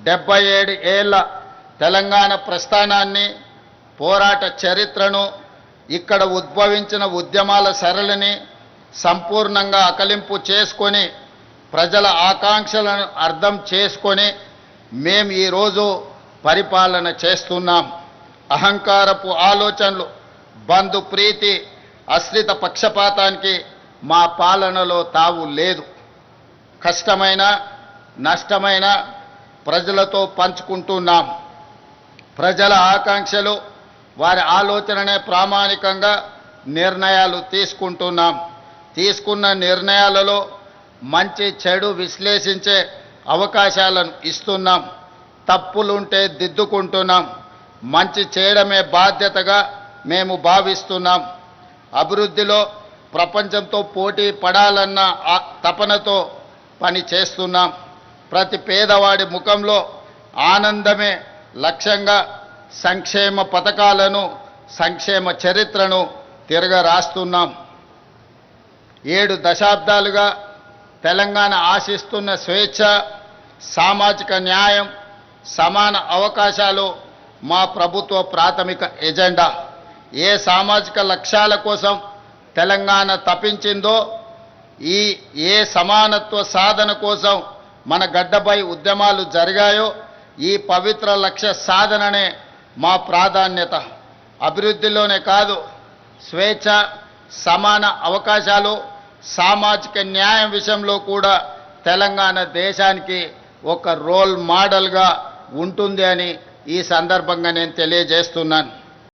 77 ఏళ్ల తెలంగాణ ప్రస్థానాన్ని, పోరాట చరిత్రను, ఇక్కడ ఉద్భవించిన ఉద్యమాల సరళిని సంపూర్ణంగా అకలింపు చేసుకొని ప్రజల ఆకాంక్షలను అర్థం చేసుకొని మేము ఈరోజు పరిపాలన చేస్తున్నాం. అహంకారపు ఆలోచనలు, బంధు ప్రీతి, అశ్రిత పక్షపాతానికి మా పాలనలో తావు లేదు. కష్టమైన నష్టమైన ప్రజలతో పంచుకుంటున్నాం. ప్రజల ఆకాంక్షలు, వారి ఆలోచననే ప్రామాణికంగా నిర్ణయాలు తీసుకుంటున్నాం. తీసుకున్న నిర్ణయాలలో మంచి చెడు విశ్లేషించే అవకాశాలను ఇస్తున్నాం. తప్పులుంటే దిద్దుకుంటున్నాం. మంచి చేయడమే బాధ్యతగా మేము భావిస్తున్నాం. అభివృద్ధిలో ప్రపంచంతో పోటీ పడాలన్న తపనతో పని చేస్తున్నాం. ప్రతి పేదవాడి ముఖంలో ఆనందమే లక్ష్యంగా సంక్షేమ పథకాలను, సంక్షేమ చరిత్రను తిరగరాస్తున్నాం. 7 దశాబ్దాలుగా తెలంగాణ ఆశిస్తున్న స్వేచ్ఛ, సామాజిక న్యాయం, సమాన అవకాశాలు మా ప్రభుత్వ ప్రాథమిక ఎజెండా. ఏ సామాజిక లక్ష్యాల కోసం తెలంగాణ తపించిందో, ఏ సమానత్వ సాధన కోసం మన గడ్డపై ఉద్యమాలు జరిగాయో, ఈ పవిత్ర లక్ష్య సాధననే మా ప్రాధాన్యత. అభివృద్ధిలోనే కాదు, స్వేచ్ఛ, సమాన అవకాశాలు, సామాజిక న్యాయం విషయంలో కూడా తెలంగాణ దేశానికి ఒక రోల్ మోడల్గా ఉంటుంది అని ఈ సందర్భంగా నేను తెలియజేస్తున్నాను.